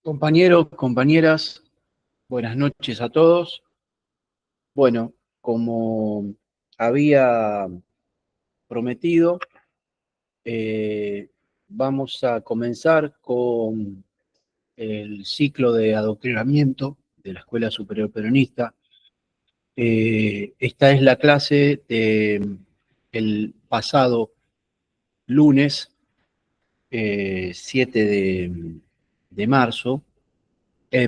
Compañeros, compañeras, buenas noches a todos. Bueno, como había prometido, eh, vamos a comenzar con el ciclo de adoctrinamiento de la Escuela Superior Peronista. Esta es la clase del pasado lunes 7 de marzo,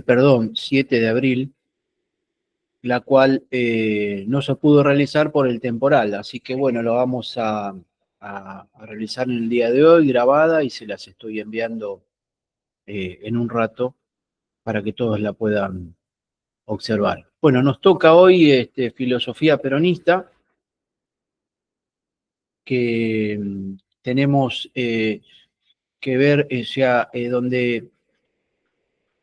perdón, 7 de abril, la cual no se pudo realizar por el temporal. Así que bueno, lo vamos a realizar en el día de hoy, grabada, y se las estoy enviando en un rato para que todos la puedan observar. Bueno, nos toca hoy filosofía peronista, que tenemos que ver, donde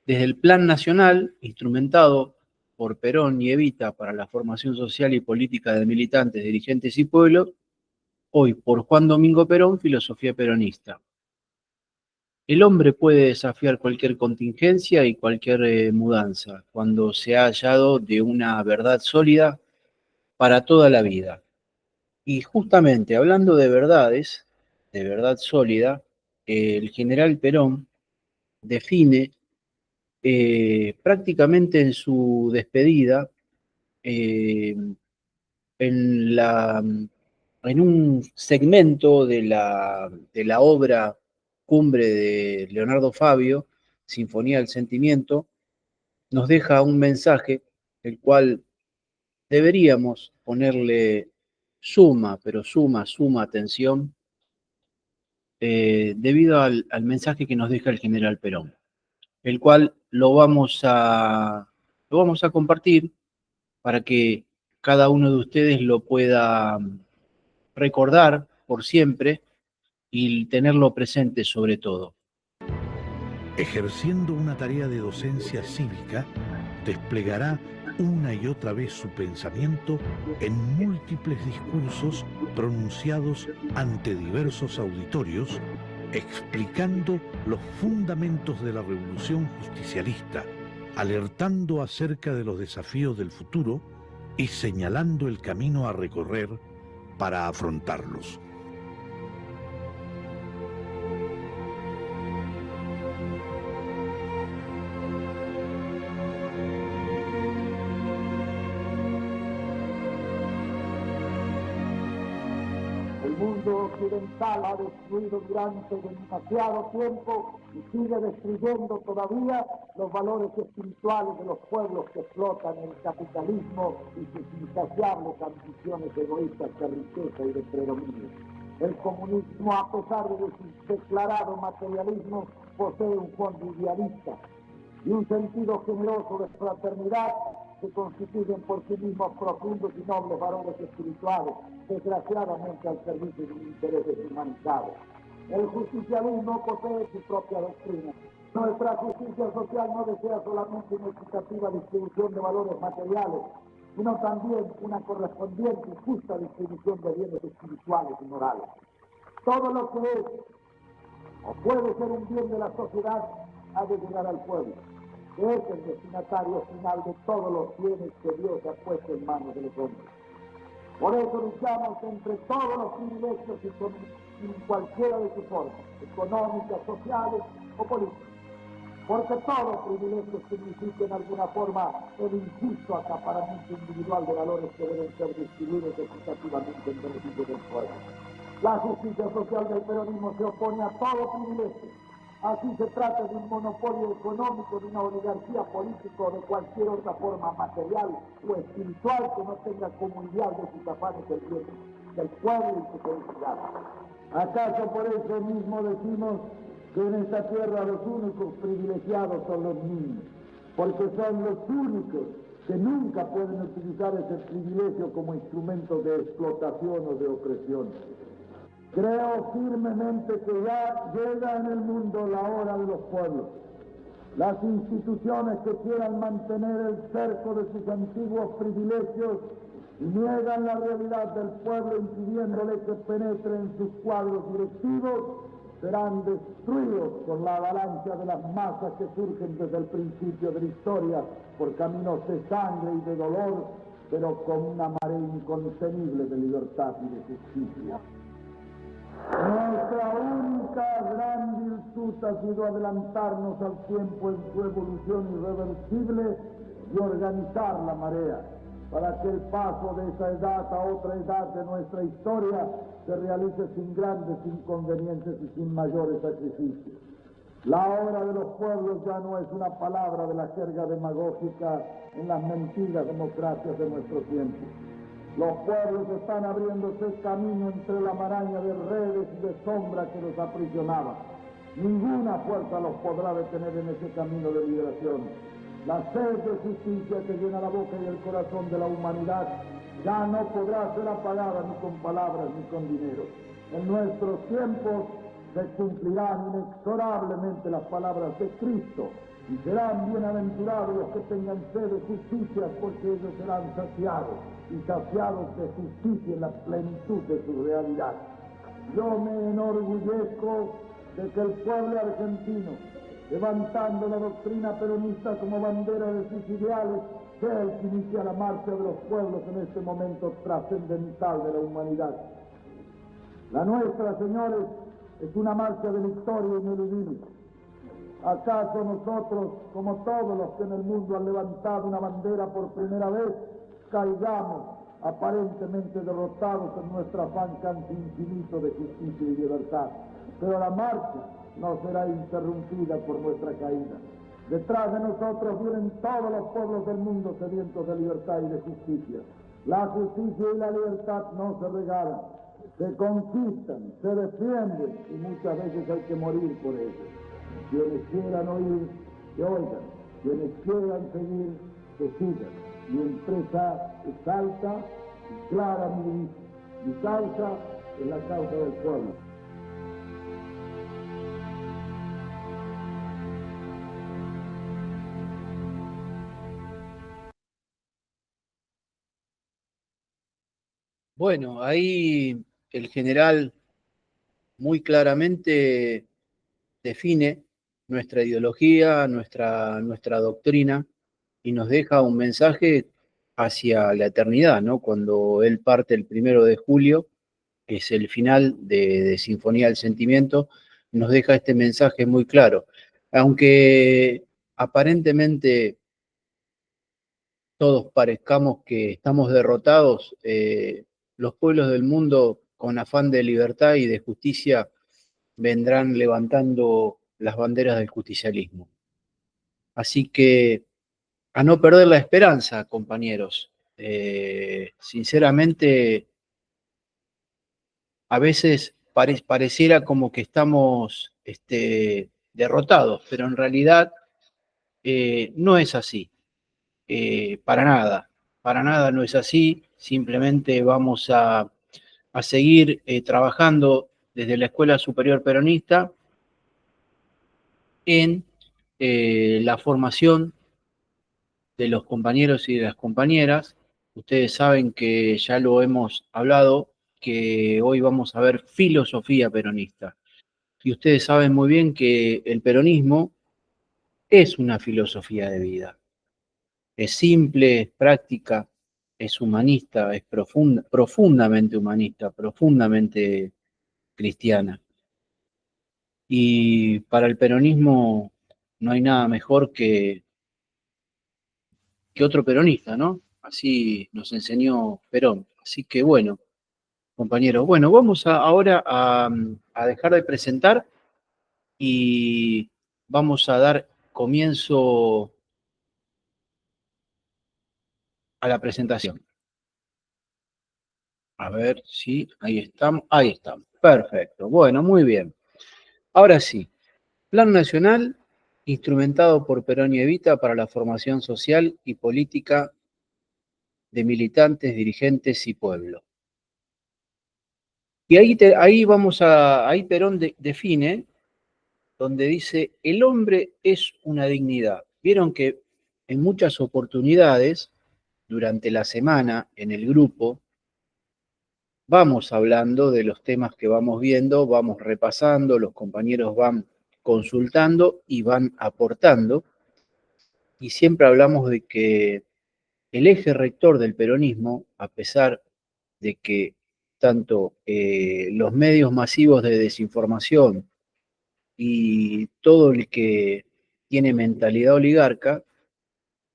desde el Plan Nacional, instrumentado por Perón y Evita para la formación social y política de militantes, dirigentes y pueblos, hoy por Juan Domingo Perón, filosofía peronista. El hombre puede desafiar cualquier contingencia y cualquier mudanza cuando se ha hallado de una verdad sólida para toda la vida. Y justamente hablando de verdades, de verdad sólida, el general Perón define prácticamente en su despedida, eh, en, la, en un segmento de la obra cumbre de Leonardo Fabio, Sinfonía del Sentimiento, nos deja un mensaje, el cual deberíamos ponerle suma, pero suma atención, debido al mensaje que nos deja el general Perón, el cual lo vamos a compartir para que cada uno de ustedes lo pueda recordar por siempre y tenerlo presente sobre todo. Ejerciendo una tarea de docencia cívica, desplegará una y otra vez su pensamiento en múltiples discursos pronunciados ante diversos auditorios, explicando los fundamentos de la revolución justicialista, alertando acerca de los desafíos del futuro y señalando el camino a recorrer para afrontarlos. El mundo occidental ha destruido durante demasiado tiempo y sigue destruyendo todavía los valores espirituales de los pueblos que explotan el capitalismo y sus insaciables ambiciones egoístas de riqueza y de predominio. El comunismo, a pesar de su declarado materialismo, posee un fondo idealista y un sentido generoso de fraternidad que constituyen por sí mismos profundos y nobles valores espirituales, desgraciadamente al servicio de un interés deshumanizado. El justicialismo posee su propia doctrina. Nuestra justicia social no desea solamente una equitativa distribución de valores materiales, sino también una correspondiente y justa distribución de bienes espirituales y morales. Todo lo que es o puede ser un bien de la sociedad ha de llegar al pueblo, que es el destinatario final de todos los bienes que Dios ha puesto en manos de los hombres. Por eso luchamos entre todos los privilegios y en cualquiera de sus formas, económicas, sociales o políticas, porque todo privilegio significa en alguna forma el injusto acaparamiento individual de valores que deben ser distribuidos equitativamente en beneficio del pueblo. La justicia social del peronismo se opone a todo privilegio. Así se trata de un monopolio económico, de una oligarquía política o de cualquier otra forma material o espiritual que no tenga como ideal de sus afanes el bien del pueblo y su felicidad. ¿Acaso por eso mismo decimos que en esta tierra los únicos privilegiados son los niños? Porque son los únicos que nunca pueden utilizar ese privilegio como instrumento de explotación o de opresión. Creo firmemente que ya llega en el mundo la hora de los pueblos. Las instituciones que quieran mantener el cerco de sus antiguos privilegios y niegan la realidad del pueblo impidiéndole que penetre en sus cuadros directivos, serán destruidos por la avalancha de las masas que surgen desde el principio de la historia por caminos de sangre y de dolor, pero con una marea incontenible de libertad y de justicia. Nuestra única gran virtud ha sido adelantarnos al tiempo en su evolución irreversible y organizar la marea para que el paso de esa edad a otra edad de nuestra historia se realice sin grandes inconvenientes y sin mayores sacrificios. La hora de los pueblos ya no es una palabra de la jerga demagógica en las mentiras democracias de nuestro tiempo. Los pueblos están abriéndose camino entre la maraña de redes y de sombra que los aprisionaba. Ninguna fuerza los podrá detener en ese camino de liberación. La sed de justicia que llena la boca y el corazón de la humanidad ya no podrá ser apagada ni con palabras ni con dinero. En nuestros tiempos se cumplirán inexorablemente las palabras de Cristo y serán bienaventurados los que tengan sed de justicia, porque ellos serán saciados, y saciados de justicia en la plenitud de su realidad. Yo me enorgullezco de que el pueblo argentino, levantando la doctrina peronista como bandera de sus ideales, sea el que inicia la marcha de los pueblos en este momento trascendental de la humanidad. La nuestra, señores, es una marcha de la historia ineludible. ¿Acaso nosotros, como todos los que en el mundo han levantado una bandera por primera vez, caigamos aparentemente derrotados en nuestro afán casi infinito de justicia y libertad? Pero la marcha no será interrumpida por nuestra caída. Detrás de nosotros vienen todos los pueblos del mundo sedientos de libertad y de justicia. La justicia y la libertad no se regalan, se conquistan, se defienden y muchas veces hay que morir por ello. Quienes quieran oír, que oigan. Quienes quieran seguir, que sigan. Mi empresa es alta y clara, mi causa es la causa del pueblo. Bueno, ahí el general muy claramente define nuestra ideología, nuestra doctrina, y nos deja un mensaje hacia la eternidad, ¿no? Cuando él parte el 1 de julio, que es el final de Sinfonía del Sentimiento, nos deja este mensaje muy claro. Aunque aparentemente todos parezcamos que estamos derrotados, los pueblos del mundo, con afán de libertad y de justicia, vendrán levantando las banderas del justicialismo. Así que a no perder la esperanza, compañeros. Sinceramente, a veces pareciera como que estamos derrotados, pero en realidad no es así. Para nada no es así. Simplemente vamos a seguir trabajando desde la Escuela Superior Peronista en la formación de los compañeros y de las compañeras. Ustedes saben que ya lo hemos hablado, que hoy vamos a ver filosofía peronista. Y ustedes saben muy bien que el peronismo es una filosofía de vida. Es simple, es práctica, es humanista, es profundamente humanista, profundamente cristiana. Y para el peronismo no hay nada mejor que otro peronista, ¿no? Así nos enseñó Perón. Así que bueno, compañeros, bueno, vamos ahora a dejar de presentar y vamos a dar comienzo a la presentación. A ver si ahí estamos. Ahí estamos. Perfecto. Bueno, muy bien. Ahora sí, Plan Nacional instrumentado por Perón y Evita para la formación social y política de militantes, dirigentes y pueblo. Y ahí Perón define, donde dice, el hombre es una dignidad. Vieron que en muchas oportunidades, durante la semana, en el grupo, vamos hablando de los temas que vamos viendo, vamos repasando, los compañeros van consultando y van aportando, y siempre hablamos de que el eje rector del peronismo, a pesar de que tanto los medios masivos de desinformación y todo el que tiene mentalidad oligarca,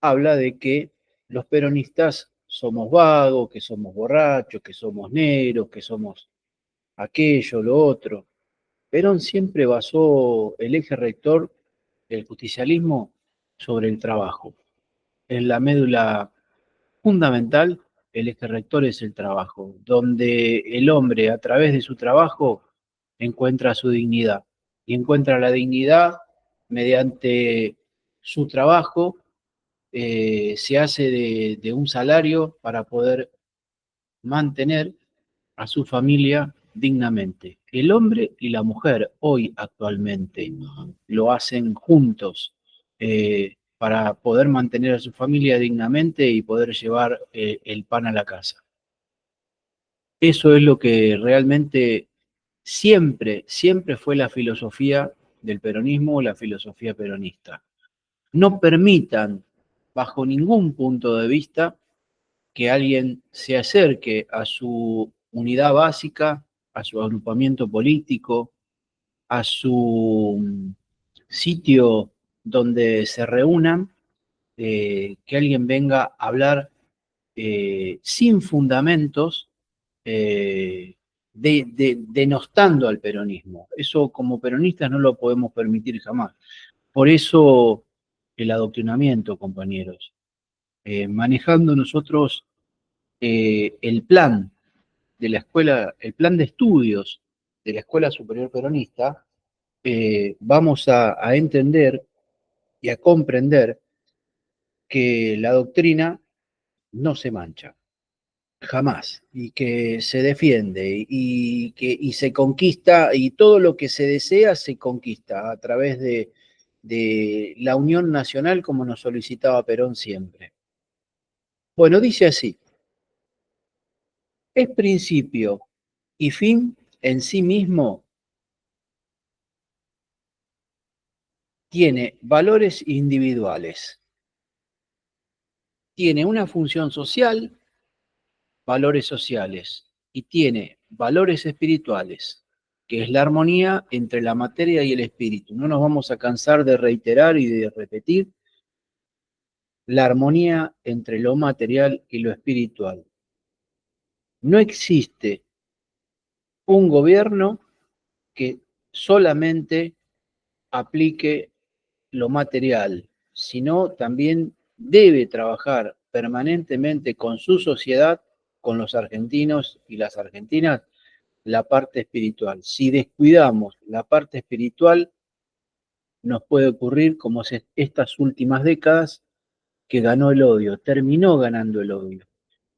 habla de que los peronistas somos vagos, que somos borrachos, que somos negros, que somos aquello, lo otro. Perón siempre basó el eje rector del justicialismo sobre el trabajo. En la médula fundamental, el eje rector es el trabajo, donde el hombre a través de su trabajo encuentra su dignidad y encuentra la dignidad mediante su trabajo, se hace de un salario para poder mantener a su familia dignamente. El hombre y la mujer hoy actualmente lo hacen juntos para poder mantener a su familia dignamente y poder llevar el pan a la casa. Eso es lo que realmente siempre, siempre fue la filosofía del peronismo, la filosofía peronista. No permitan, bajo ningún punto de vista, que alguien se acerque a su unidad básica, a su agrupamiento político, a su sitio donde se reúnan, que alguien venga a hablar sin fundamentos, denostando al peronismo. Eso como peronistas no lo podemos permitir jamás. Por eso el adoctrinamiento, compañeros. Manejando nosotros el plan de la escuela, el plan de estudios de la Escuela Superior Peronista, vamos a entender y a comprender que la doctrina no se mancha, jamás, y que se defiende y se conquista, y todo lo que se desea se conquista a través de la unión nacional como nos solicitaba Perón siempre. Bueno, dice así: es principio y fin en sí mismo, tiene valores individuales, tiene una función social, valores sociales, y tiene valores espirituales, que es la armonía entre la materia y el espíritu. No nos vamos a cansar de reiterar y de repetir la armonía entre lo material y lo espiritual. No existe un gobierno que solamente aplique lo material, sino también debe trabajar permanentemente con su sociedad, con los argentinos y las argentinas, la parte espiritual. Si descuidamos la parte espiritual, nos puede ocurrir como estas últimas décadas, que ganó el odio, terminó ganando el odio.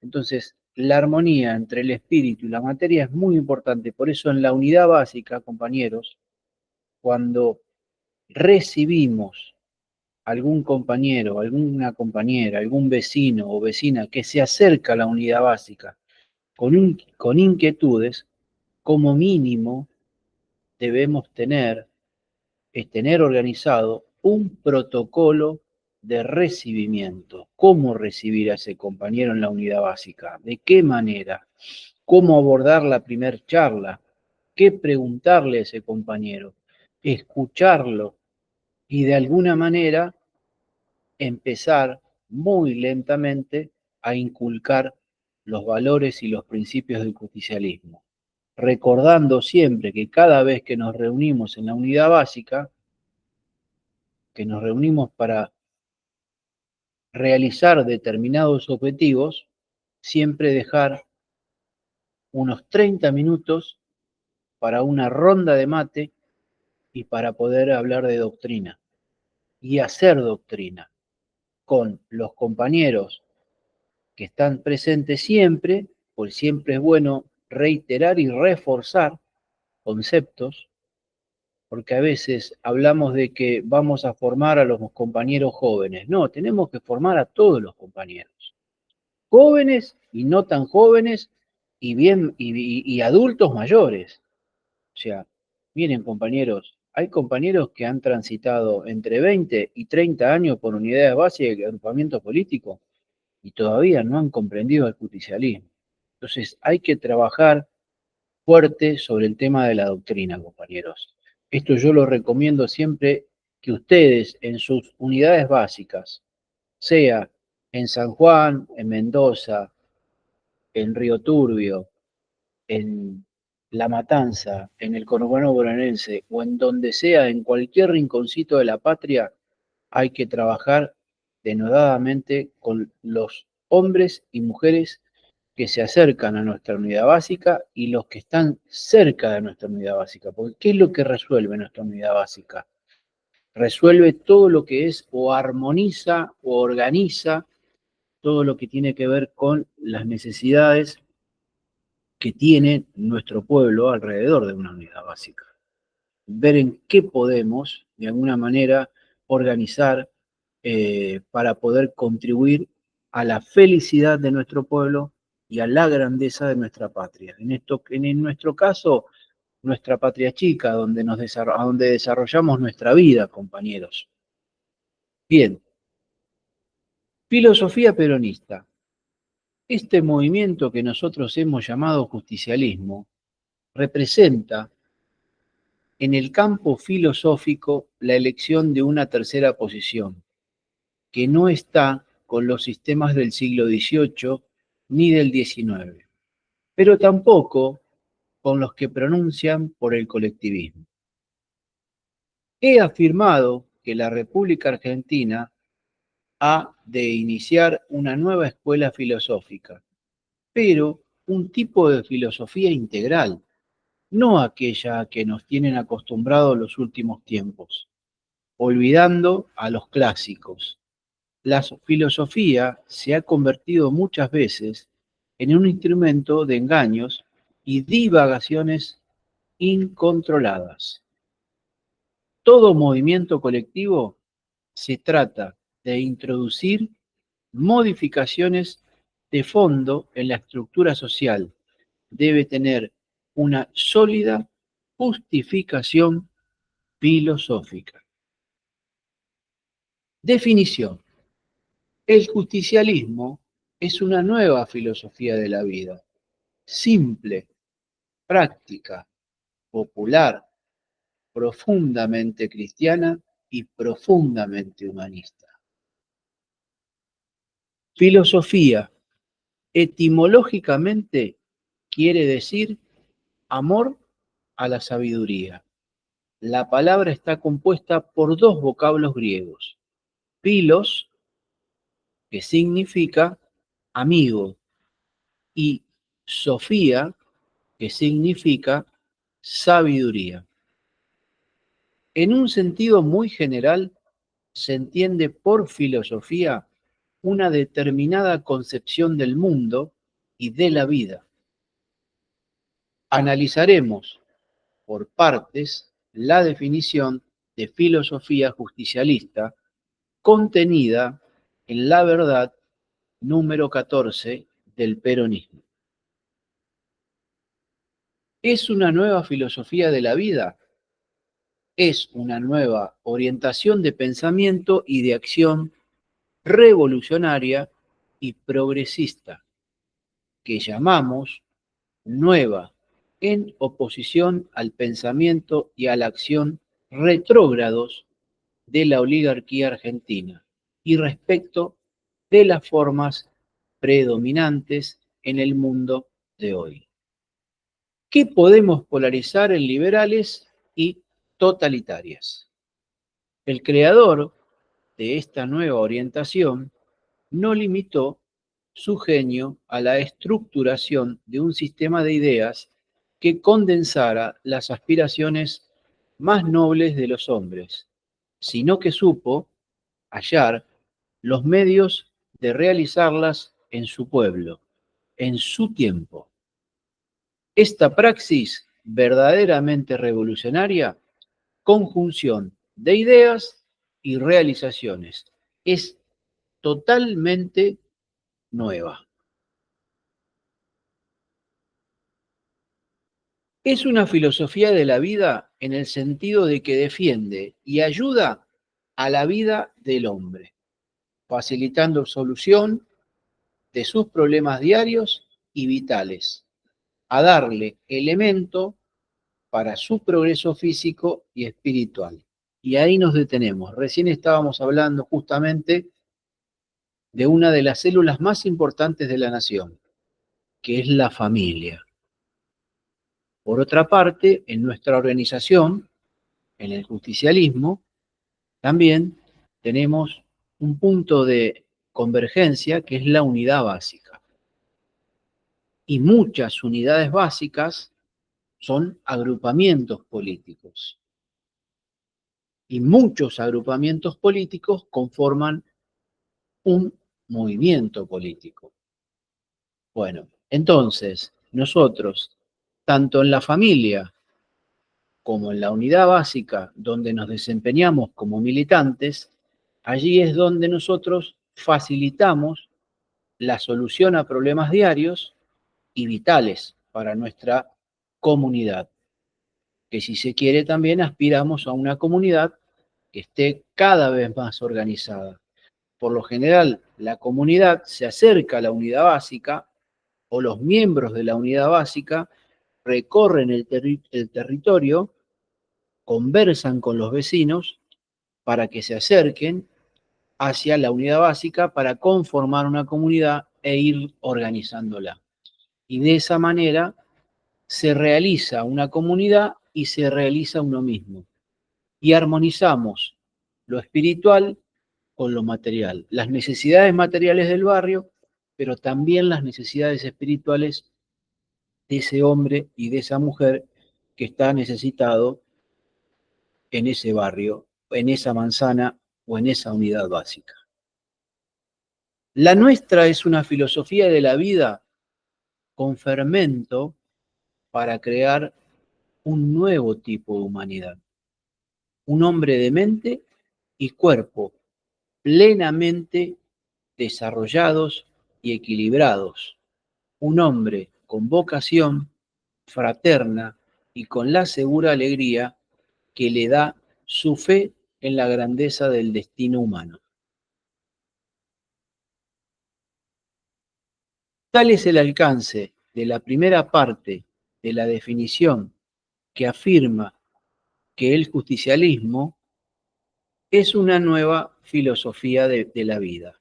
Entonces, la armonía entre el espíritu y la materia es muy importante. Por eso en la unidad básica, compañeros, cuando recibimos algún compañero, alguna compañera, algún vecino o vecina que se acerca a la unidad básica con inquietudes, como mínimo debemos tener organizado un protocolo de recibimiento. ¿Cómo recibir a ese compañero en la unidad básica? ¿De qué manera? ¿Cómo abordar la primer charla? ¿Qué preguntarle a ese compañero? Escucharlo y de alguna manera empezar muy lentamente a inculcar los valores y los principios del justicialismo, recordando siempre que cada vez que nos reunimos en la unidad básica, que nos reunimos para realizar determinados objetivos, siempre dejar unos 30 minutos para una ronda de mate y para poder hablar de doctrina y hacer doctrina con los compañeros que están presentes siempre, pues siempre es bueno reiterar y reforzar conceptos, porque a veces hablamos de que vamos a formar a los compañeros jóvenes. No, tenemos que formar a todos los compañeros, jóvenes y no tan jóvenes, y adultos mayores. O sea, miren compañeros, hay compañeros que han transitado entre 20 y 30 años por unidades básicas de agrupamientos políticos y todavía no han comprendido el justicialismo. Entonces hay que trabajar fuerte sobre el tema de la doctrina, compañeros. Esto yo lo recomiendo siempre que ustedes en sus unidades básicas, sea en San Juan, en Mendoza, en Río Turbio, en La Matanza, en el conurbano bonaerense o en donde sea, en cualquier rinconcito de la patria, hay que trabajar denodadamente con los hombres y mujeres que se acercan a nuestra unidad básica y los que están cerca de nuestra unidad básica. Porque ¿qué es lo que resuelve nuestra unidad básica? Resuelve todo lo que es o armoniza o organiza todo lo que tiene que ver con las necesidades que tiene nuestro pueblo alrededor de una unidad básica. Ver en qué podemos, de alguna manera, organizar para poder contribuir a la felicidad de nuestro pueblo y a la grandeza de nuestra patria. En nuestro caso, nuestra patria chica, donde donde desarrollamos nuestra vida, compañeros. Bien, filosofía peronista. Este movimiento que nosotros hemos llamado justicialismo representa en el campo filosófico la elección de una tercera posición, que no está con los sistemas del siglo XVIII ni del XIX, pero tampoco con los que pronuncian por el colectivismo. He afirmado que la República Argentina ha de iniciar una nueva escuela filosófica, pero un tipo de filosofía integral, no aquella a que nos tienen acostumbrados los últimos tiempos, olvidando a los clásicos. La filosofía se ha convertido muchas veces en un instrumento de engaños y divagaciones incontroladas. Todo movimiento colectivo se trata de introducir modificaciones de fondo en la estructura social. Debe tener una sólida justificación filosófica. Definición. El justicialismo es una nueva filosofía de la vida, simple, práctica, popular, profundamente cristiana y profundamente humanista. Filosofía, etimológicamente, quiere decir amor a la sabiduría. La palabra está compuesta por dos vocablos griegos, philos, que significa amigo, y sofía, que significa sabiduría. En un sentido muy general, se entiende por filosofía una determinada concepción del mundo y de la vida. Analizaremos por partes la definición de filosofía justicialista contenida en la verdad número 14 del peronismo. ¿Es una nueva filosofía de la vida? Es una nueva orientación de pensamiento y de acción revolucionaria y progresista, que llamamos nueva, en oposición al pensamiento y a la acción retrógrados de la oligarquía argentina y respecto de las formas predominantes en el mundo de hoy. ¿Qué podemos polarizar en liberales y totalitarias? El creador de esta nueva orientación no limitó su genio a la estructuración de un sistema de ideas que condensara las aspiraciones más nobles de los hombres, sino que supo hallar los medios de realizarlas en su pueblo, en su tiempo. Esta praxis verdaderamente revolucionaria, conjunción de ideas y realizaciones, es totalmente nueva. Es una filosofía de la vida en el sentido de que defiende y ayuda a la vida del hombre, facilitando solución de sus problemas diarios y vitales, a darle elemento para su progreso físico y espiritual. Y ahí nos detenemos. Recién estábamos hablando justamente de una de las células más importantes de la nación, que es la familia. Por otra parte, en nuestra organización, en el justicialismo, también tenemos un punto de convergencia que es la unidad básica. Y muchas unidades básicas son agrupamientos políticos. Y muchos agrupamientos políticos conforman un movimiento político. Bueno, entonces, nosotros, tanto en la familia como en la unidad básica, donde nos desempeñamos como militantes, allí es donde nosotros facilitamos la solución a problemas diarios y vitales para nuestra comunidad. Que si se quiere también aspiramos a una comunidad que esté cada vez más organizada. Por lo general, la comunidad se acerca a la unidad básica o los miembros de la unidad básica recorren el territorio, conversan con los vecinos para que se acerquen hacia la unidad básica para conformar una comunidad e ir organizándola. Y de esa manera se realiza una comunidad y se realiza uno mismo. Y armonizamos lo espiritual con lo material, las necesidades materiales del barrio, pero también las necesidades espirituales de ese hombre y de esa mujer que está necesitado en ese barrio, en esa manzana o en esa unidad básica. La nuestra es una filosofía de la vida con fermento para crear un nuevo tipo de humanidad. Un hombre de mente y cuerpo plenamente desarrollados y equilibrados. Un hombre con vocación fraterna y con la segura alegría que le da su fe en la grandeza del destino humano. Tal es el alcance de la primera parte de la definición que afirma que el justicialismo es una nueva filosofía de la vida.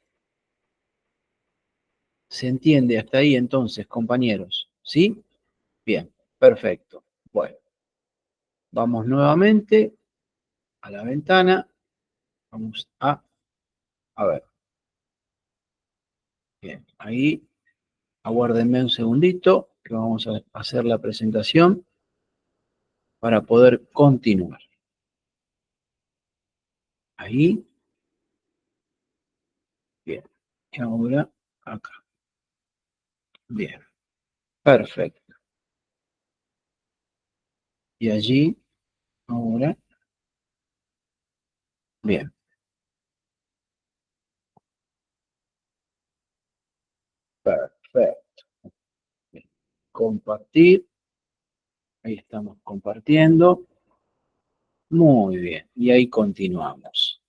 ¿Se entiende hasta ahí entonces, compañeros? ¿Sí? Bien, perfecto. Bueno, vamos nuevamente a la ventana. Vamos a ver. Bien, ahí aguárdenme un segundito que vamos a hacer la presentación para poder continuar. Ahí. Bien. Y ahora acá. Bien. Perfecto. Y allí, ahora. Bien. Perfecto. Bien. Compartir. Ahí estamos compartiendo. Muy bien. Y ahí continuamos.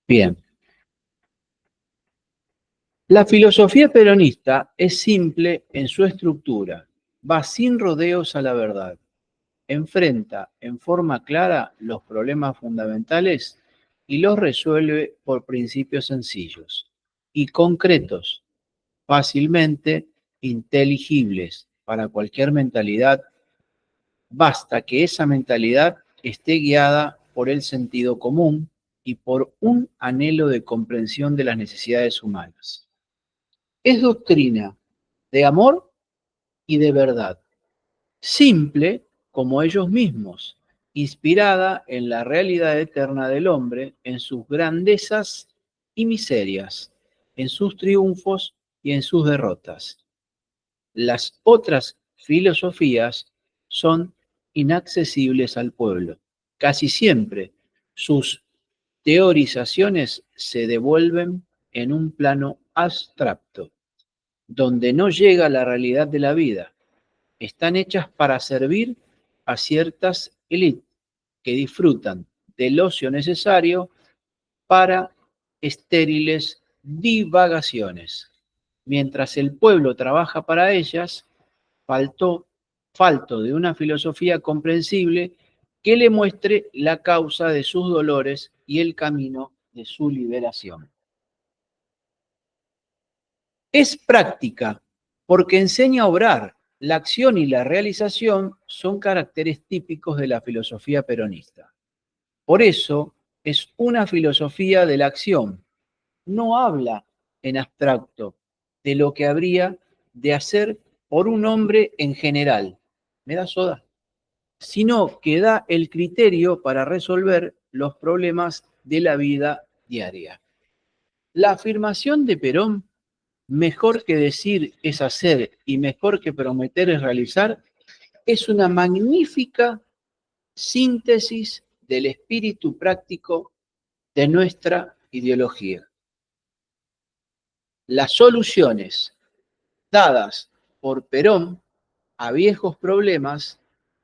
Bien. La filosofía peronista es simple en su estructura. Va sin rodeos a la verdad. Enfrenta en forma clara los problemas fundamentales y los resuelve por principios sencillos y concretos, fácilmente inteligibles para cualquier mentalidad. Basta que esa mentalidad esté guiada por el sentido común y por un anhelo de comprensión de las necesidades humanas. Es doctrina de amor y de verdad, simple como ellos mismos, inspirada en la realidad eterna del hombre, en sus grandezas y miserias, en sus triunfos y en sus derrotas. Las otras filosofías son inaccesibles al pueblo. Casi siempre sus teorizaciones se devuelven en un plano abstracto, donde no llega la realidad de la vida. Están hechas para servir a ciertas élites que disfrutan del ocio necesario para estériles divagaciones. Mientras el pueblo trabaja para ellas, falto de una filosofía comprensible que le muestre la causa de sus dolores y el camino de su liberación. Es práctica porque enseña a obrar. La acción y la realización son caracteres típicos de la filosofía peronista. Por eso es una filosofía de la acción. No habla en abstracto de lo que habría de hacer por un hombre en general. ¿Me da soda? Sino que da el criterio para resolver los problemas de la vida diaria. La afirmación de Perón, mejor que decir es hacer y mejor que prometer es realizar, es una magnífica síntesis del espíritu práctico de nuestra ideología. Las soluciones dadas por Perón a viejos problemas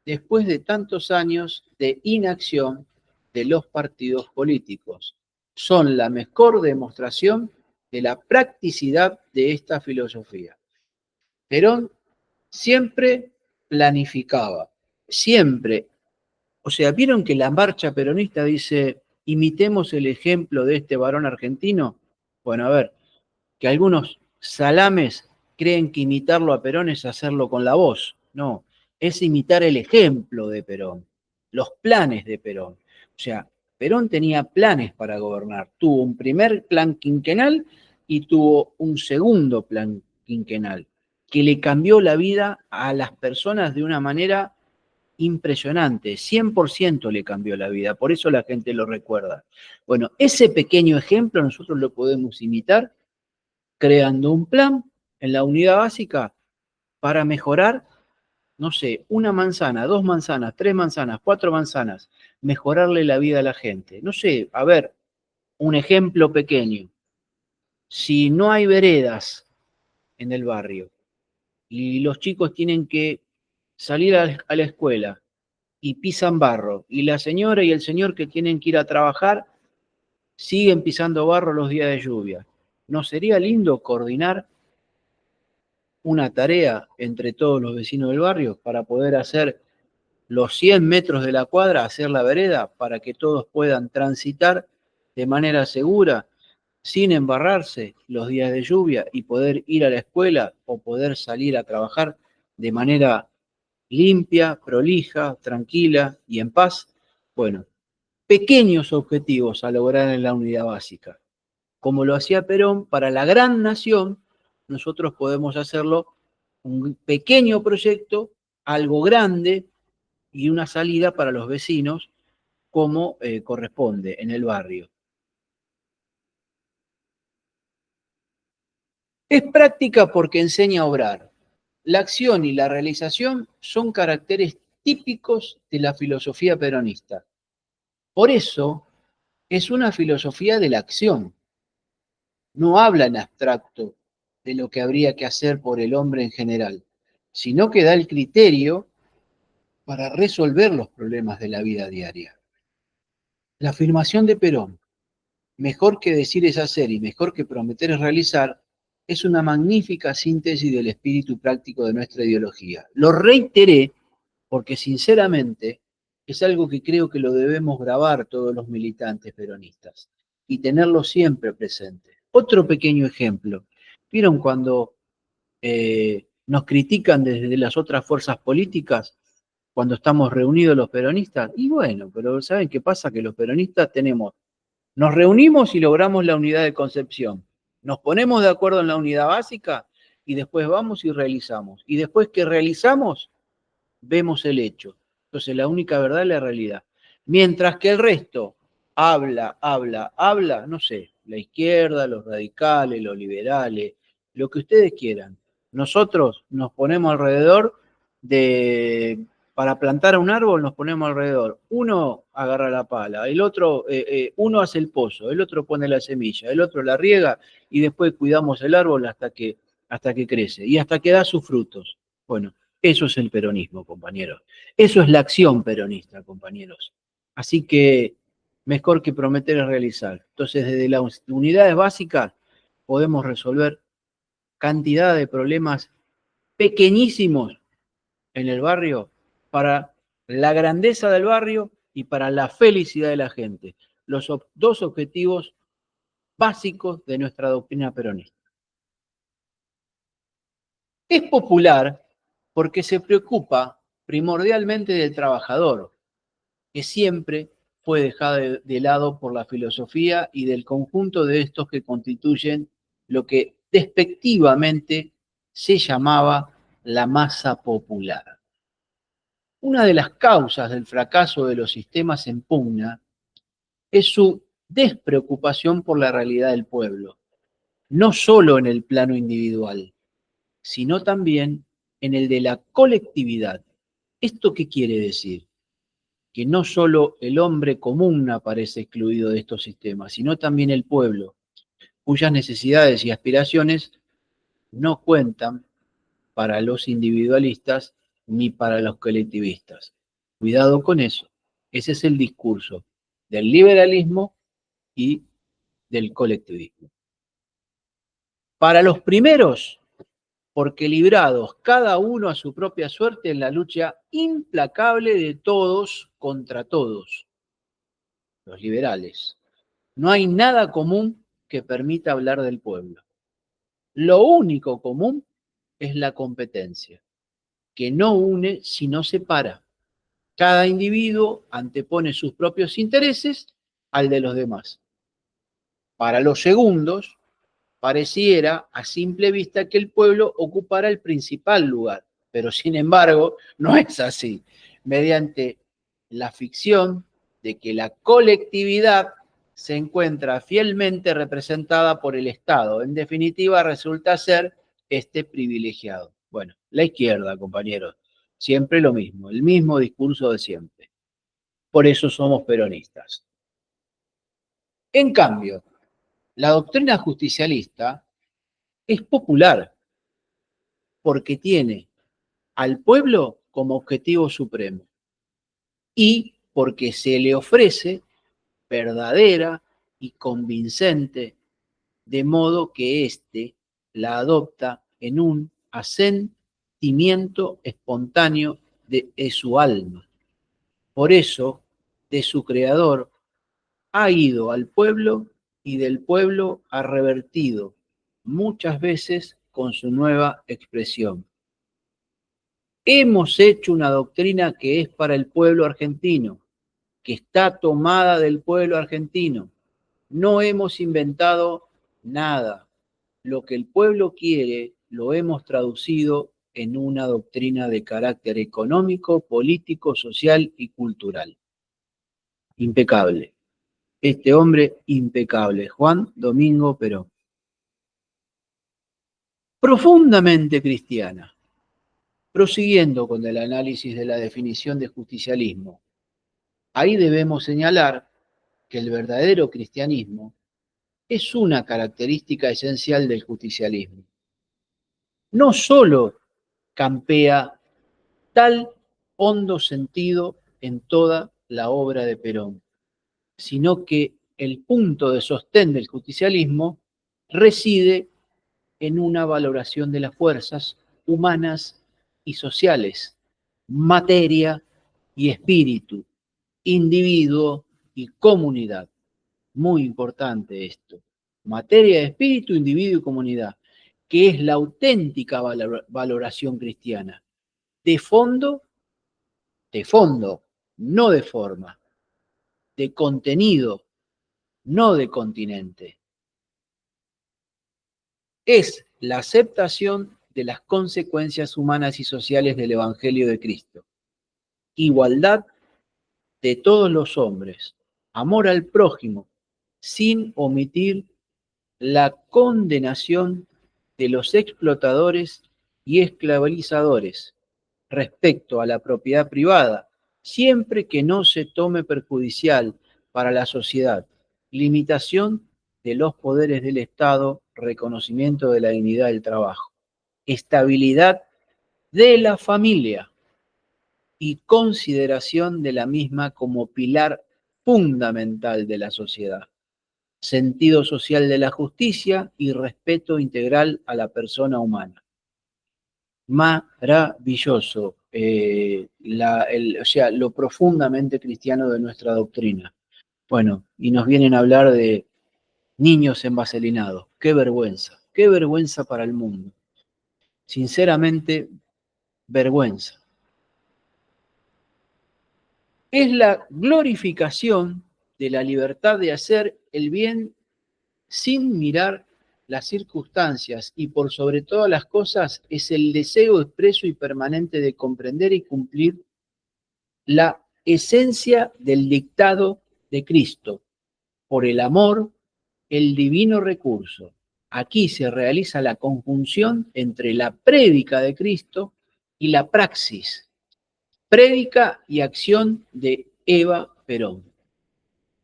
después de tantos años de inacción de los partidos políticos son la mejor demostración de la practicidad de esta filosofía. Perón siempre planificaba, siempre. O sea, ¿vieron que la marcha peronista dice, imitemos el ejemplo de este varón argentino? Bueno, a ver, que algunos salames creen que imitarlo a Perón es hacerlo con la voz. No, es imitar el ejemplo de Perón, los planes de Perón. O sea, Perón tenía planes para gobernar. Tuvo un primer plan quinquenal y tuvo un segundo plan quinquenal que le cambió la vida a las personas de una manera impresionante, 100% le cambió la vida, por eso la gente lo recuerda. Bueno, ese pequeño ejemplo nosotros lo podemos imitar creando un plan en la unidad básica para mejorar, no sé, una manzana, 2 manzanas, 3 manzanas, 4 manzanas, mejorarle la vida a la gente. No sé, a ver, un ejemplo pequeño. Si no hay veredas en el barrio y los chicos tienen que salir a la escuela y pisan barro, y la señora y el señor que tienen que ir a trabajar siguen pisando barro los días de lluvia, ¿no sería lindo coordinar una tarea entre todos los vecinos del barrio para poder hacer los 100 metros de la cuadra, hacer la vereda para que todos puedan transitar de manera segura, sin embarrarse los días de lluvia y poder ir a la escuela o poder salir a trabajar de manera limpia, prolija, tranquila y en paz? Bueno, pequeños objetivos a lograr en la unidad básica. Como lo hacía Perón para la gran nación, nosotros podemos hacerlo un pequeño proyecto, algo grande y una salida para los vecinos como corresponde en el barrio. Es práctica porque enseña a obrar. La acción y la realización son caracteres típicos de la filosofía peronista. Por eso es una filosofía de la acción. No habla en abstracto de lo que habría que hacer por el hombre en general, sino que da el criterio para resolver los problemas de la vida diaria. La afirmación de Perón, mejor que decir es hacer y mejor que prometer es realizar, es una magnífica síntesis del espíritu práctico de nuestra ideología. Lo reiteré porque sinceramente es algo que creo que lo debemos grabar todos los militantes peronistas y tenerlo siempre presente. Otro pequeño ejemplo. ¿Vieron cuando nos critican desde las otras fuerzas políticas cuando estamos reunidos los peronistas? Y bueno, pero ¿saben qué pasa? Que los peronistas nos reunimos y logramos la unidad de concepción. Nos ponemos de acuerdo en la unidad básica y después vamos y realizamos. Y después que realizamos, vemos el hecho. Entonces la única verdad es la realidad. Mientras que el resto habla, no sé, la izquierda, los radicales, los liberales, lo que ustedes quieran. Nosotros nos ponemos alrededor para plantar un árbol nos ponemos alrededor. Uno agarra la pala, el otro, uno hace el pozo, el otro pone la semilla, el otro la riega y después cuidamos el árbol hasta que hasta que crece y hasta que da sus frutos. Bueno, eso es el peronismo, compañeros. Eso es la acción peronista, compañeros. Así que mejor que prometer es realizar. Entonces, desde las unidades básicas podemos resolver cantidad de problemas pequeñísimos en el barrio para la grandeza del barrio y para la felicidad de la gente. Los dos objetivos básicos de nuestra doctrina peronista. Es popular porque se preocupa primordialmente del trabajador, que siempre fue dejado de lado por la filosofía y del conjunto de estos que constituyen lo que despectivamente se llamaba la masa popular. Una de las causas del fracaso de los sistemas en pugna es su despreocupación por la realidad del pueblo, no solo en el plano individual, sino también en el de la colectividad. ¿Esto qué quiere decir? Que no solo el hombre común aparece excluido de estos sistemas, sino también el pueblo, cuyas necesidades y aspiraciones no cuentan para los individualistas ni para los colectivistas. Cuidado con eso. Ese es el discurso del liberalismo y del colectivismo. Para los primeros, porque librados cada uno a su propia suerte en la lucha implacable de todos contra todos, los liberales, no hay nada común que permita hablar del pueblo. Lo único común es la competencia, que no une sino separa. Cada individuo antepone sus propios intereses al de los demás. Para los segundos, pareciera a simple vista que el pueblo ocupara el principal lugar, pero sin embargo no es así. Mediante la ficción de que la colectividad se encuentra fielmente representada por el Estado, en definitiva resulta ser este privilegiado. Bueno, la izquierda, compañeros, siempre lo mismo, el mismo discurso de siempre. Por eso somos peronistas. En cambio, la doctrina justicialista es popular porque tiene al pueblo como objetivo supremo y porque se le ofrece verdadera y convincente, de modo que éste la adopta en un asentimiento espontáneo de su alma. Por eso, de su creador ha ido al pueblo y del pueblo ha revertido muchas veces con su nueva expresión. Hemos hecho una doctrina que es para el pueblo argentino, que está tomada del pueblo argentino. No hemos inventado nada. Lo que el pueblo quiere lo hemos traducido en una doctrina de carácter económico, político, social y cultural. Impecable. Este hombre impecable, Juan Domingo Perón. Profundamente cristiana. Prosiguiendo con el análisis de la definición de justicialismo, ahí debemos señalar que el verdadero cristianismo es una característica esencial del justicialismo. No solo campea tal hondo sentido en toda la obra de Perón, sino que el punto de sostén del justicialismo reside en una valoración de las fuerzas humanas y sociales, materia y espíritu, individuo y comunidad. Muy importante esto. Materia, espíritu, individuo y comunidad, que es la auténtica valoración cristiana. De fondo, no de forma. De contenido, no de continente. Es la aceptación de las consecuencias humanas y sociales del Evangelio de Cristo. Igualdad de todos los hombres, amor al prójimo, sin omitir la condenación de los explotadores y esclavizadores respecto a la propiedad privada, siempre que no se tome perjudicial para la sociedad, limitación de los poderes del Estado, reconocimiento de la dignidad del trabajo. estabilidad de la familia y consideración de la misma como pilar fundamental de la sociedad, sentido social de la justicia y respeto integral a la persona humana. Maravilloso, o sea, lo profundamente cristiano de nuestra doctrina. Bueno, y nos vienen a hablar de niños envaselinados. Qué vergüenza para el mundo. Sinceramente, vergüenza. Es la glorificación de la libertad de hacer el bien sin mirar las circunstancias y por sobre todas las cosas es el deseo expreso y permanente de comprender y cumplir la esencia del dictado de Cristo por el amor, el divino recurso. Aquí se realiza la conjunción entre la prédica de Cristo y la praxis, prédica y acción de Eva Perón.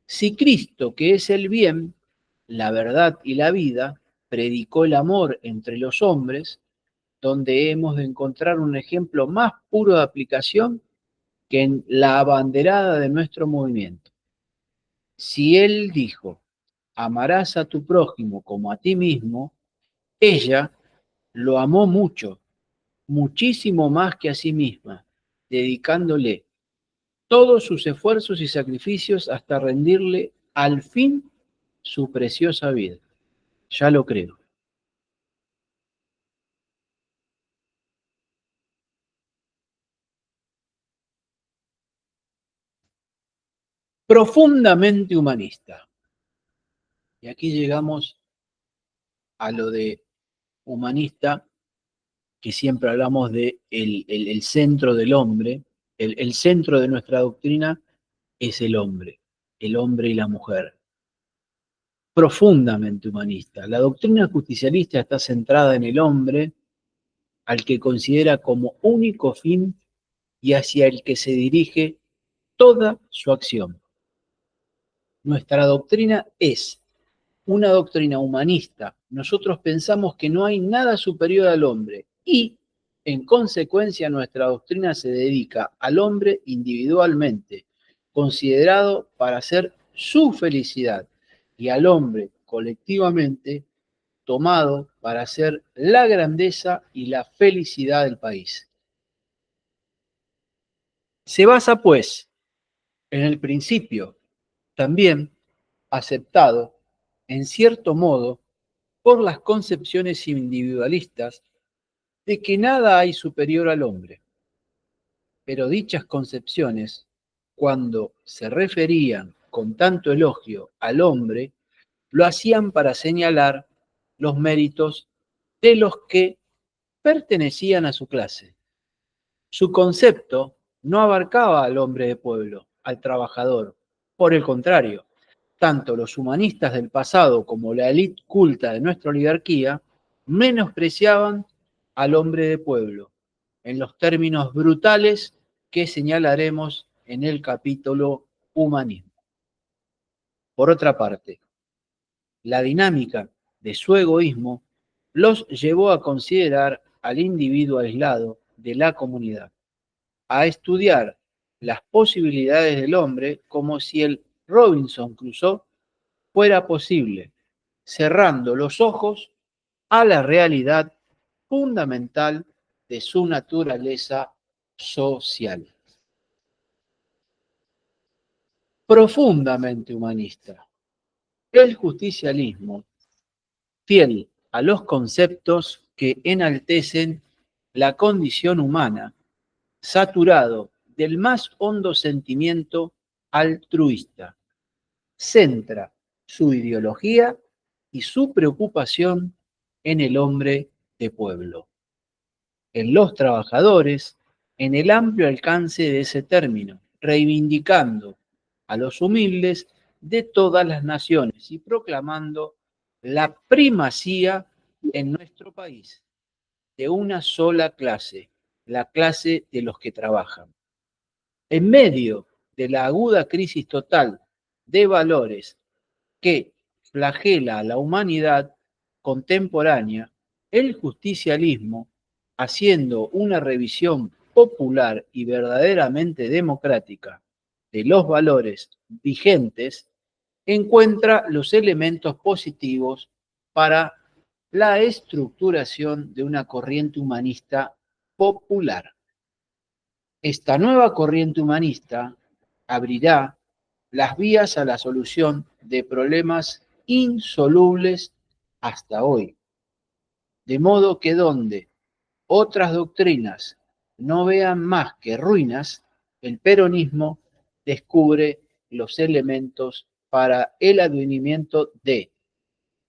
Si Cristo, que es el bien, la verdad y la vida, predicó el amor entre los hombres, donde hemos de encontrar un ejemplo más puro de aplicación que en la abanderada de nuestro movimiento. Si Él dijo, amarás a tu prójimo como a ti mismo, ella lo amó mucho, muchísimo más que a sí misma, dedicándole todos sus esfuerzos y sacrificios hasta rendirle al fin su preciosa vida. Ya lo creo. Profundamente humanista. Y aquí llegamos a lo de humanista, que siempre hablamos de el centro del hombre. El centro de nuestra doctrina es el hombre y la mujer. Profundamente humanista. La doctrina justicialista está centrada en el hombre, al que considera como único fin y hacia el que se dirige toda su acción. Nuestra doctrina es una doctrina humanista. Nosotros pensamos que no hay nada superior al hombre y, en consecuencia, nuestra doctrina se dedica al hombre individualmente, considerado para hacer su felicidad, y al hombre colectivamente, tomado para hacer la grandeza y la felicidad del país. Se basa, pues, en el principio, también aceptado, en cierto modo, por las concepciones individualistas de que nada hay superior al hombre. Pero dichas concepciones, cuando se referían con tanto elogio al hombre, lo hacían para señalar los méritos de los que pertenecían a su clase. Su concepto no abarcaba al hombre de pueblo, al trabajador. Por el contrario, tanto los humanistas del pasado como la élite culta de nuestra oligarquía menospreciaban al hombre de pueblo, en los términos brutales que señalaremos en el capítulo Humanismo. Por otra parte, la dinámica de su egoísmo los llevó a considerar al individuo aislado de la comunidad, a estudiar las posibilidades del hombre como si el Robinson Crusoe fuera posible, cerrando los ojos a la realidad fundamental de su naturaleza social. Profundamente humanista. El justicialismo, fiel a los conceptos que enaltecen la condición humana, saturado del más hondo sentimiento altruista, centra su ideología y su preocupación en el hombre de pueblo, en los trabajadores, en el amplio alcance de ese término, reivindicando a los humildes de todas las naciones y proclamando la primacía en nuestro país de una sola clase, la clase de los que trabajan. En medio de la aguda crisis total de valores que flagela a la humanidad contemporánea, el justicialismo haciendo una revisión popular y verdaderamente democrática de los valores vigentes, encuentra los elementos positivos para la estructuración de una corriente humanista popular. Esta nueva corriente humanista abrirá las vías a la solución de problemas insolubles hasta hoy, de modo que donde otras doctrinas no vean más que ruinas, el peronismo descubre los elementos para el advenimiento de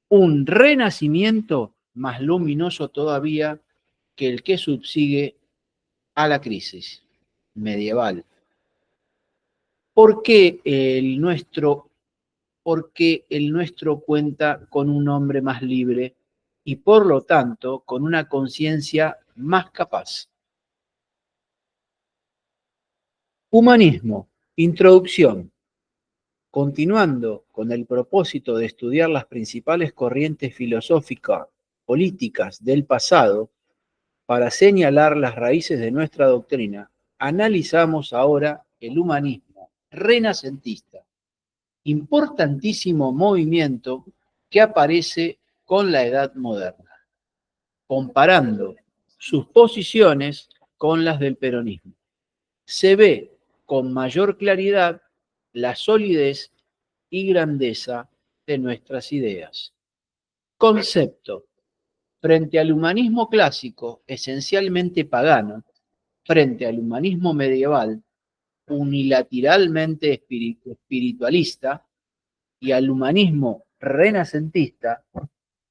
un renacimiento más luminoso todavía que el que subsigue a la crisis medieval. ¿Por qué el nuestro cuenta con un hombre más libre y por lo tanto con una conciencia más capaz? Humanismo, introducción. Continuando con el propósito de estudiar las principales corrientes filosóficas, políticas del pasado, para señalar las raíces de nuestra doctrina, analizamos ahora el humanismo renacentista, importantísimo movimiento que aparece con la Edad Moderna, comparando sus posiciones con las del peronismo. Se ve con mayor claridad la solidez y grandeza de nuestras ideas. Concepto. Frente al humanismo clásico, esencialmente pagano, frente al humanismo medieval, unilateralmente espiritualista, y al humanismo renacentista,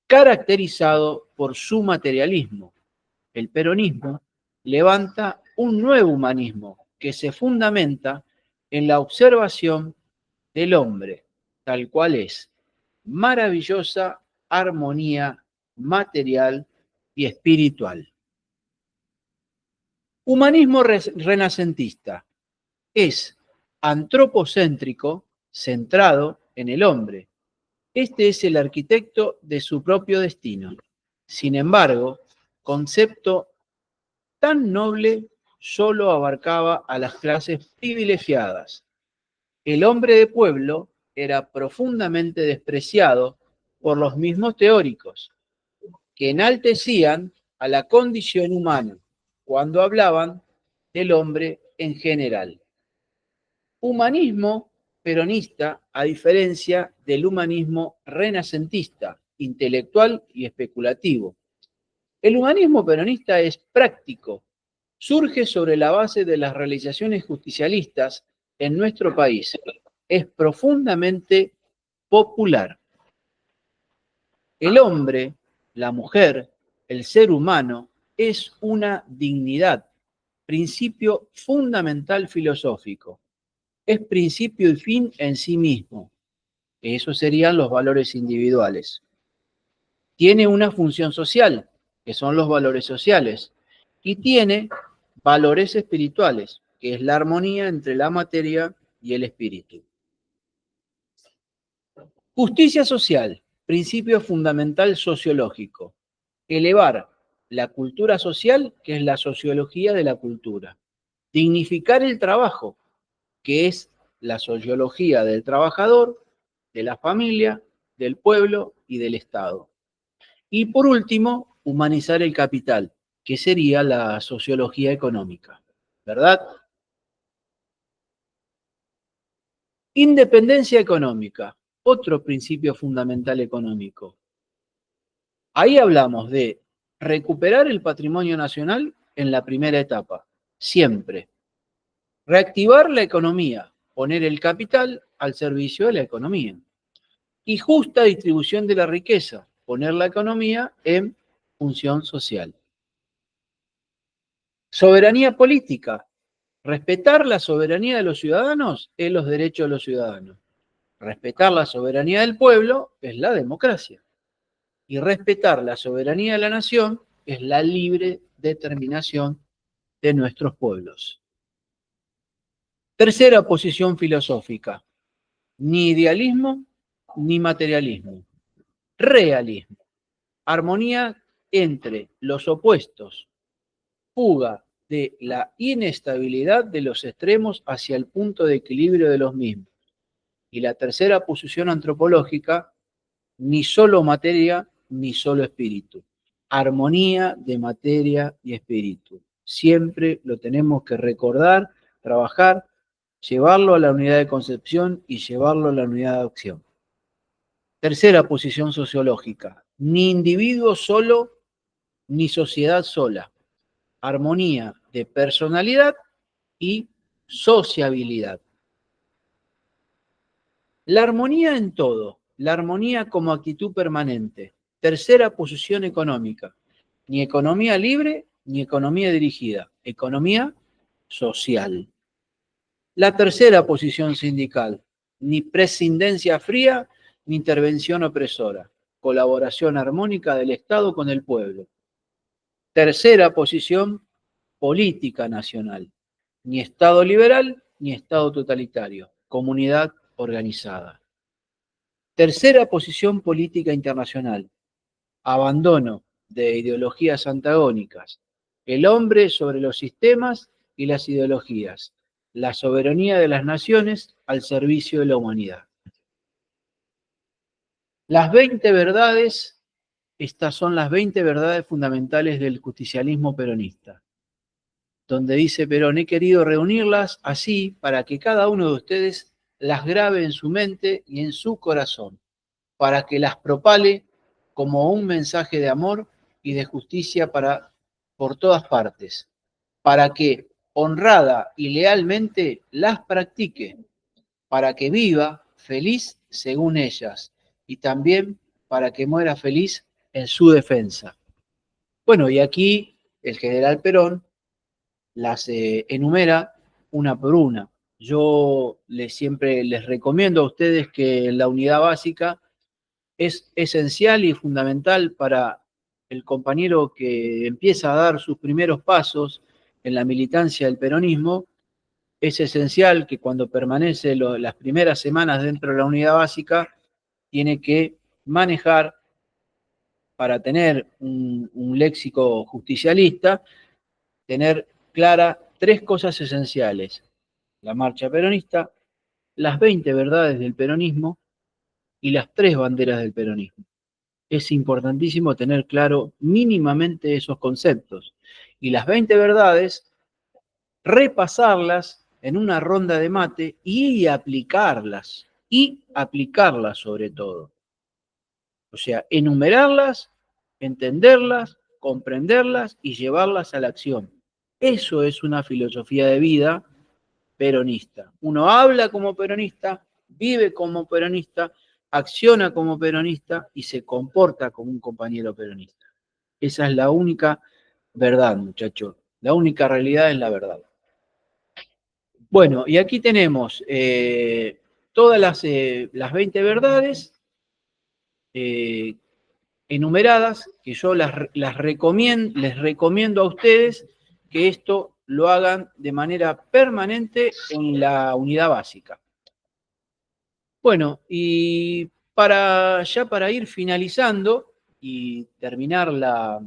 caracterizado por su materialismo. El peronismo levanta un nuevo humanismo que se fundamenta en la observación del hombre, tal cual es, maravillosa armonía material y espiritual. Humanismo renacentista es antropocéntrico, centrado en el hombre. Este es el arquitecto de su propio destino. Sin embargo, concepto tan noble solo abarcaba a las clases privilegiadas. El hombre de pueblo era profundamente despreciado por los mismos teóricos, que enaltecían a la condición humana cuando hablaban del hombre en general. Humanismo peronista, a diferencia del humanismo renacentista, intelectual y especulativo. El humanismo peronista es práctico, surge sobre la base de las realizaciones justicialistas en nuestro país, es profundamente popular. El hombre, la mujer, el ser humano es una dignidad, principio fundamental filosófico. Es principio y fin en sí mismo. Esos serían los valores individuales. Tiene una función social, que son los valores sociales, y tiene valores espirituales, que es la armonía entre la materia y el espíritu. Justicia social, principio fundamental sociológico. Elevar la cultura social, que es la sociología de la cultura. Dignificar el trabajo, que es la sociología del trabajador, de la familia, del pueblo y del Estado. Y por último, humanizar el capital, que sería la sociología económica, ¿verdad? Independencia económica, otro principio fundamental económico. Ahí hablamos de recuperar el patrimonio nacional en la primera etapa, siempre. Reactivar la economía, poner el capital al servicio de la economía. Y justa distribución de la riqueza, poner la economía en función social. Soberanía política, respetar la soberanía de los ciudadanos es los derechos de los ciudadanos. Respetar la soberanía del pueblo es la democracia. Y respetar la soberanía de la nación es la libre determinación de nuestros pueblos. Tercera posición filosófica, ni idealismo ni materialismo. Realismo, armonía entre los opuestos, fuga de la inestabilidad de los extremos hacia el punto de equilibrio de los mismos. Y la tercera posición antropológica, ni solo materia, ni solo espíritu. Armonía de materia y espíritu. Siempre lo tenemos que recordar, trabajar, llevarlo a la unidad de concepción y llevarlo a la unidad de acción. Tercera posición sociológica, ni individuo solo, ni sociedad sola. Armonía de personalidad y sociabilidad. La armonía en todo, la armonía como actitud permanente. Tercera posición económica, ni economía libre ni economía dirigida, economía social. La tercera posición sindical, ni prescindencia fría ni intervención opresora, colaboración armónica del Estado con el pueblo. Tercera posición política nacional, ni Estado liberal ni Estado totalitario, comunidad organizada. Tercera posición política internacional, abandono de ideologías antagónicas, el hombre sobre los sistemas y las ideologías, la soberanía de las naciones al servicio de la humanidad. Las 20 verdades, estas son las 20 verdades fundamentales del justicialismo peronista, donde dice Perón, he querido reunirlas así para que cada uno de ustedes las grabe en su mente y en su corazón, para que las propale como un mensaje de amor y de justicia por todas partes, para que honrada y lealmente las practique, para que viva feliz según ellas y también para que muera feliz en su defensa. Bueno, y aquí el general Perón las enumera una por una. Yo siempre les recomiendo a ustedes que en la unidad básica es esencial y fundamental para el compañero que empieza a dar sus primeros pasos en la militancia del peronismo. Es esencial que cuando permanece las primeras semanas dentro de la unidad básica, tiene que manejar, para tener un léxico justicialista, tener clara 3 cosas esenciales: la marcha peronista, las 20 verdades del peronismo y las 3 banderas del peronismo. Es importantísimo tener claro mínimamente esos conceptos. Y las 20 verdades, repasarlas en una ronda de mate y aplicarlas sobre todo. O sea, enumerarlas, entenderlas, comprenderlas y llevarlas a la acción. Eso es una filosofía de vida peronista. Uno habla como peronista, vive como peronista, acciona como peronista y se comporta como un compañero peronista. Esa es la única verdad, muchachos. La única realidad es la verdad. Bueno, y aquí tenemos todas las 20 verdades enumeradas, que yo les recomiendo a ustedes que esto lo hagan de manera permanente en la unidad básica. Bueno, y para ir finalizando y terminar la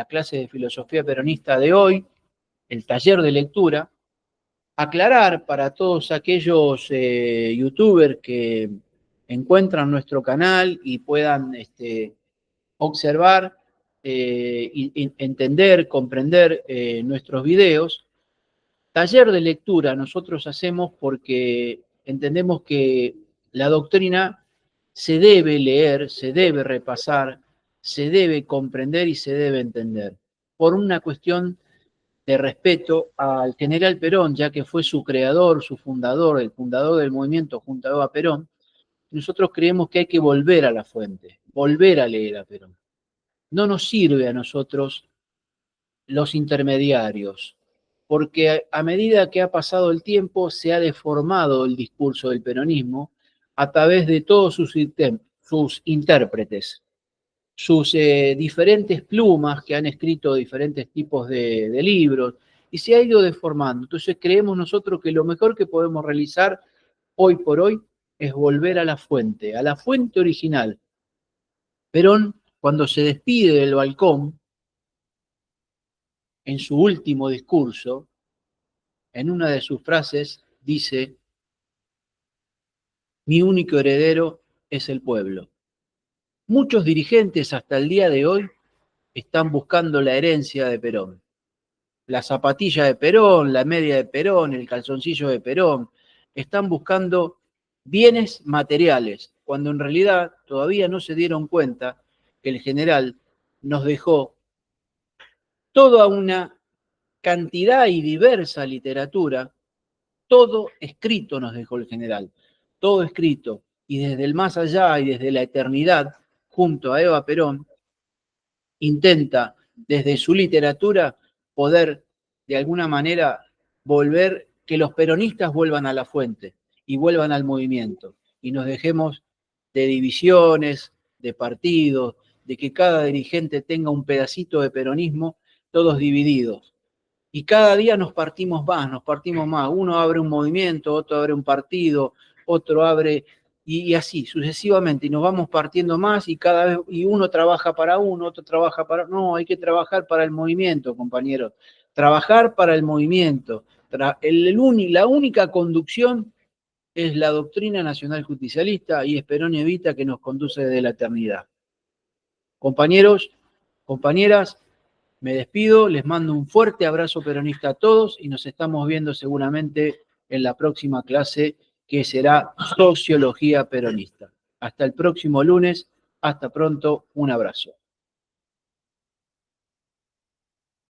clase de filosofía peronista de hoy, el taller de lectura, aclarar para todos aquellos youtubers que encuentran nuestro canal y puedan observar, entender, comprender nuestros videos. Taller de lectura nosotros hacemos porque entendemos que la doctrina se debe leer, se debe repasar, se debe comprender y se debe entender, por una cuestión de respeto al general Perón, ya que fue su creador, su fundador, el fundador del movimiento junto a Perón. Nosotros creemos que hay que volver a la fuente, volver a leer a Perón. No nos sirve a nosotros los intermediarios, porque a medida que ha pasado el tiempo se ha deformado el discurso del peronismo a través de todos sus intérpretes, sus diferentes plumas que han escrito diferentes tipos de libros, y se ha ido deformando. Entonces creemos nosotros que lo mejor que podemos realizar hoy por hoy es volver a la fuente original. Perón, cuando se despide del balcón, en su último discurso, en una de sus frases, dice: mi único heredero es el pueblo. Muchos dirigentes hasta el día de hoy están buscando la herencia de Perón. La zapatilla de Perón, la media de Perón, el calzoncillo de Perón. Están buscando bienes materiales, cuando en realidad todavía no se dieron cuenta que el general nos dejó toda una cantidad y diversa literatura, todo escrito nos dejó el general, todo escrito, y desde el más allá y desde la eternidad, junto a Eva Perón, intenta desde su literatura poder de alguna manera volver, que los peronistas vuelvan a la fuente y vuelvan al movimiento y nos dejemos de divisiones, de partidos, de que cada dirigente tenga un pedacito de peronismo, todos divididos. Y cada día nos partimos más. Uno abre un movimiento, otro abre un partido, otro abre, y así sucesivamente. Y nos vamos partiendo más y cada vez, y uno trabaja para uno, otro trabaja para... No, hay que trabajar para el movimiento, compañeros. Trabajar para el movimiento. La única conducción es la doctrina nacional justicialista y es Perón y Evita que nos conduce desde la eternidad. Compañeros, compañeras, me despido, les mando un fuerte abrazo peronista a todos y nos estamos viendo seguramente en la próxima clase que será Sociología Peronista. Hasta el próximo lunes, hasta pronto, un abrazo.